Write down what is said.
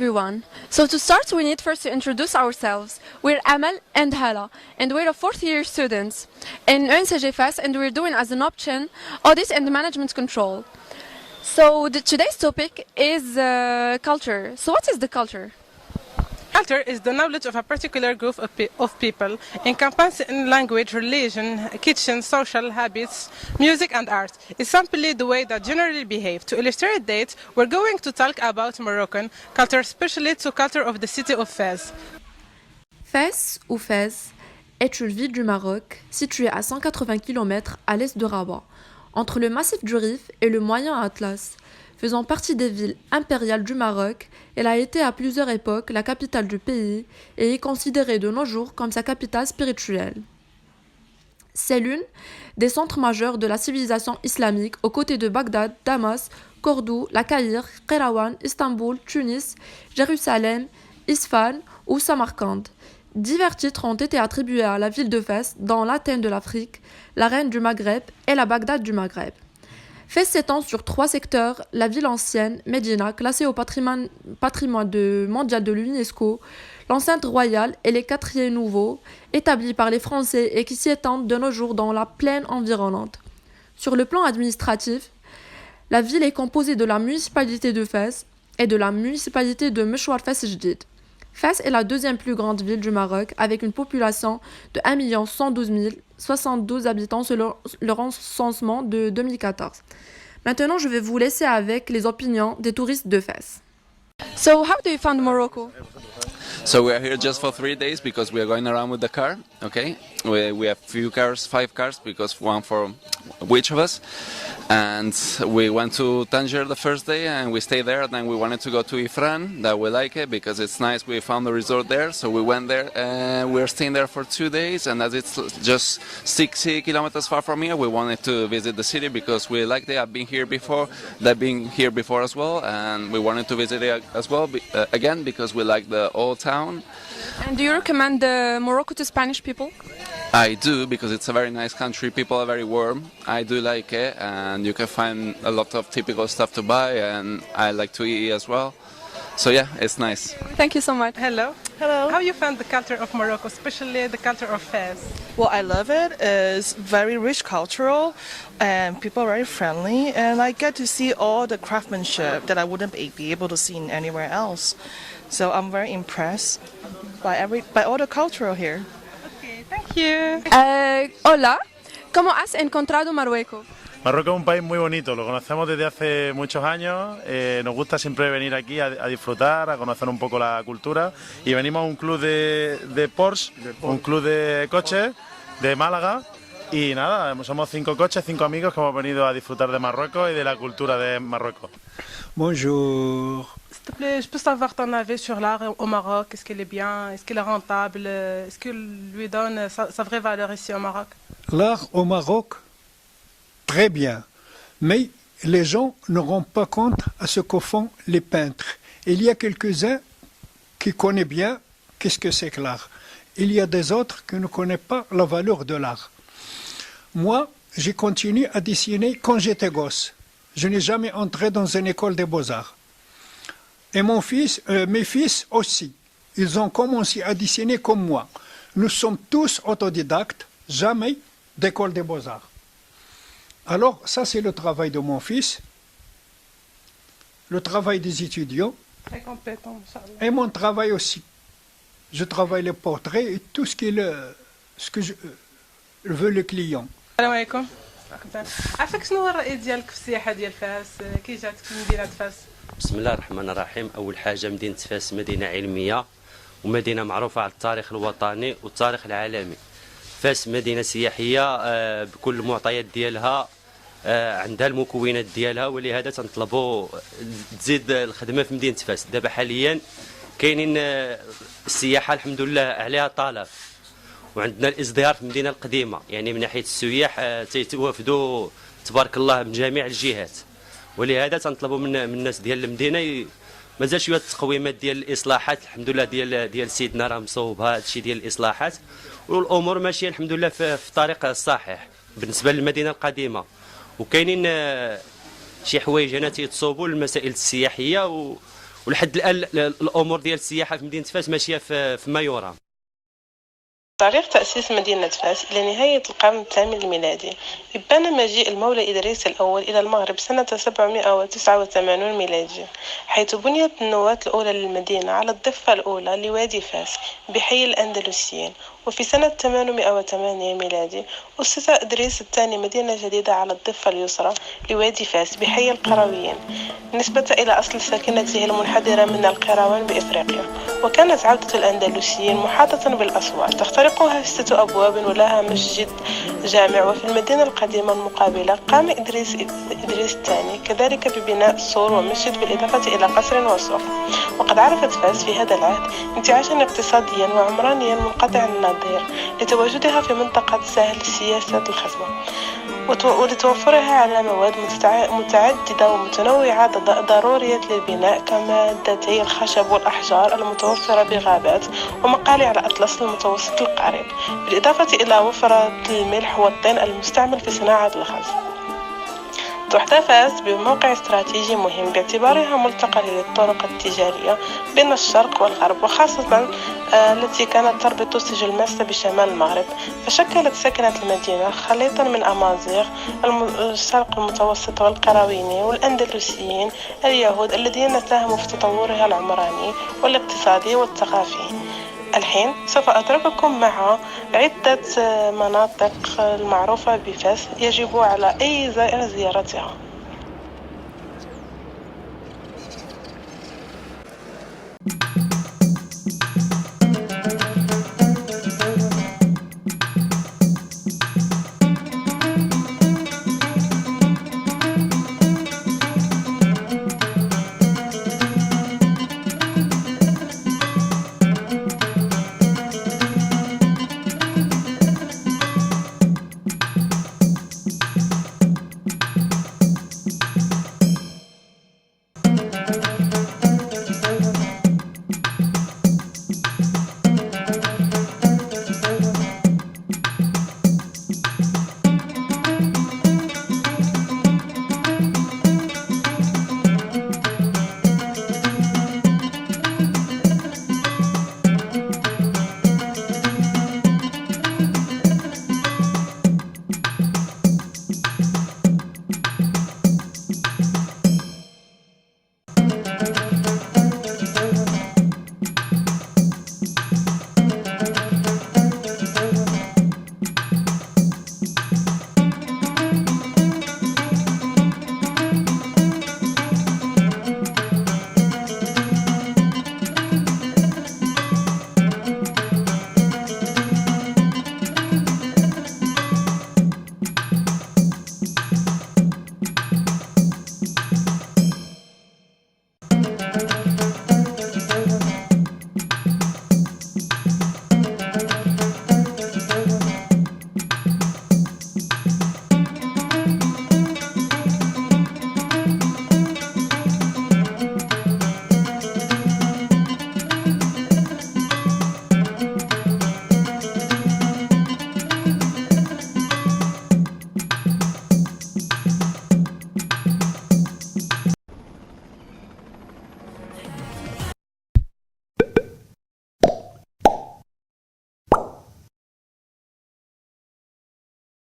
everyone. So to start, we need first to introduce ourselves. We're Amal and Hala, and we're a fourth-year students in UNCG FAS, and we're doing as an option Audit and Management Control. So today's topic is culture. So what is the culture? Culture is the knowledge of a particular group of people, encompassing language, religion, kitchen, social habits, music and art. It's simply the way that generally behave. To illustrate that, we're going to talk about Moroccan culture, especially the culture of the city of Fez. Fès ou Fès est une ville du Maroc située à 180 km à l'est de Rabat, entre le massif du Rif et le Moyen Atlas. Faisant partie des villes impériales du Maroc, elle a été à plusieurs époques la capitale du pays et est considérée de nos jours comme sa capitale spirituelle. C'est l'une des centres majeurs de la civilisation islamique aux côtés de Bagdad, Damas, Cordoue, la Caïr, Kérawan, Istanbul, Tunis, Jérusalem, Isfahan ou Samarcande. Divers titres ont été attribués à la ville de Fès, dont l'Athènes de l'Afrique, la Reine du Maghreb et la Bagdad du Maghreb. Fès s'étend sur 3 secteurs, la ville ancienne, Médina, classée au patrimoine mondial de l'UNESCO, l'enceinte royale et les quartiers nouveaux, établis par les Français et qui s'y étendent de nos jours dans la plaine environnante. Sur le plan administratif, la ville est composée de la municipalité de Fès et de la municipalité de Mechouar Fès Jdid. Fès est la deuxième plus grande ville du Maroc avec une population de 1 112 072 habitants selon le recensement de 2014. Maintenant, je vais vous laisser avec les opinions des touristes de Fès. So how do you find Morocco? So we are here just for 3 days because we are going around with the car, okay? We have 5 cars, because one for each of us. And we went to Tangier the first day and we stayed there. Then we wanted to go to Ifran, that we like it because it's nice. We found the resort there, so we went there and we're staying there for 2 days. And as it's just 60 kilometers far from here, we wanted to visit the city because we liked it. I've been here before, they've been here before as well, and we wanted to visit it as well again because we like the old town. And do you recommend Morocco to Spanish people? I do, because it's a very nice country. People are very warm. I do like it, and you can find a lot of typical stuff to buy, and I like to eat as well. So yeah, it's nice. Thank you so much. Hello. Hello. How you find the culture of Morocco, especially the culture of Fez? Well, I love it. It's very rich cultural and people are very friendly, and I get to see all the craftsmanship that I wouldn't be able to see anywhere else. So I'm very impressed by all the cultural here. Okay, thank you. Hola, ¿cómo has encontrado Marruecos? Marruecos es un país muy bonito, lo conocemos desde hace muchos años, nos gusta siempre venir aquí a disfrutar, a conocer un poco la cultura, y venimos a un club de Porsche, un club de coches de Málaga, y nada, somos 5 coches, 5 amigos que hemos venido a disfrutar de Marruecos y de la cultura de Marruecos. Bonjour. S'il te plaît, je peux savoir ton avis sur l'art au Maroc? Est-ce qu'il est bien? Est-ce qu'il est rentable? Est-ce qu'il lui donne sa vraie valeur ici au Maroc? L'art au Maroc, très bien, mais les gens ne rendent pas compte à ce que font les peintres. Il y a quelques-uns qui connaissent bien qu'est-ce que c'est que l'art. Il y a des autres qui ne connaissent pas la valeur de l'art. Moi, j'ai continué à dessiner quand j'étais gosse. Je n'ai jamais entré dans une école des beaux-arts. Et mes fils aussi. Ils ont commencé à dessiner comme moi. Nous sommes tous autodidactes, jamais d'école des beaux-arts. Alors, ça c'est le travail de mon fils, le travail des étudiants, Très compétent, et mon travail aussi. Je travaille les portraits et tout ce que je veux le client. السلام عليكم. عافاك شنو هو الرأي ديالك في السياحة ديال فاس؟ كي جاتك مدينة فاس؟ بسم الله الرحمن الرحيم. أول حاجة مدينة فاس مدينة علمية ومدينة معروفة على التاريخ الوطني والتاريخ العالمي. فاس مدينة سياحية بكل المعطيات ديالها، عندها المكونات ديالها، ولهذا تنطلبوا تزيد الخدمة في مدينة فاس. دابا حاليا كاينين السياحة الحمد لله عليها طلب، وعندنا الازدهار في المدينة القديمة، يعني من ناحية السياح تيتوافدوا تبارك الله من جميع الجهات، ولهذا تنطلبوا من الناس ديال المدينة مازال شويه التقويمات ديال الاصلاحات، الحمد لله ديال سيدنا راه مصوب هذا الشيء ديال الاصلاحات، والامور ماشيه الحمد لله في الطريق الصحيح بالنسبه للمدينه القديمه. وكاينين شي حوايج هنا تيتصوبوا للمسائل السياحيه ولحد الان الامور ديال السياحه في مدينه فاس ماشيه فيما يرام. تاريخ تأسيس مدينة فاس إلى نهاية القرن الثامن الميلادي. إبان مجيء المولى إدريس الأول إلى المغرب سنة 789 ميلادي، حيث بنيت النواة الأولى للمدينة على الضفة الأولى لوادي فاس بحي الأندلسيين. وفي سنة 808 ميلادي أسس إدريس الثاني مدينة جديدة على الضفة اليسرى لوادي فاس بحي القرويين، نسبة إلى أصل ساكنته المنحدرة من القيروان بإفريقيا. وكانت عودة الأندلسيين محاطة بالأسوار تخترقها 6 أبواب ولها مسجد جامع. وفي المدينة القديمة المقابلة قام إدريس الثاني كذلك ببناء سور ومسجد بالإضافة إلى قصر وسوق. وقد عرفت فاس في هذا العهد انتعاشا اقتصاديا وعمرانيا منقطع النظير لتواجدها في منطقة سهل السياسة الخصبة ولتوفرها على مواد متعددة ومتنوعة ضرورية للبناء كمادتي الخشب والأحجار المتوفرة بغابات ومقالع الأطلس المتوسط القريب، بالإضافة إلى وفرة الملح والطين المستعمل في صناعة الخبز. تحتى فاس بموقع استراتيجي مهم باعتبارها ملتقى للطرق التجارية بين الشرق والغرب، وخاصة التي كانت تربط سجل ماسة بشمال المغرب. فشكلت سكنة المدينة خليطا من أمازيغ الشرق المتوسط والقرويين والأندلسيين اليهود الذين ساهموا في تطورها العمراني والاقتصادي والثقافي. الحين سوف أترككم مع عدة مناطق المعروفة بفاس يجب على أي زائر زيارتها.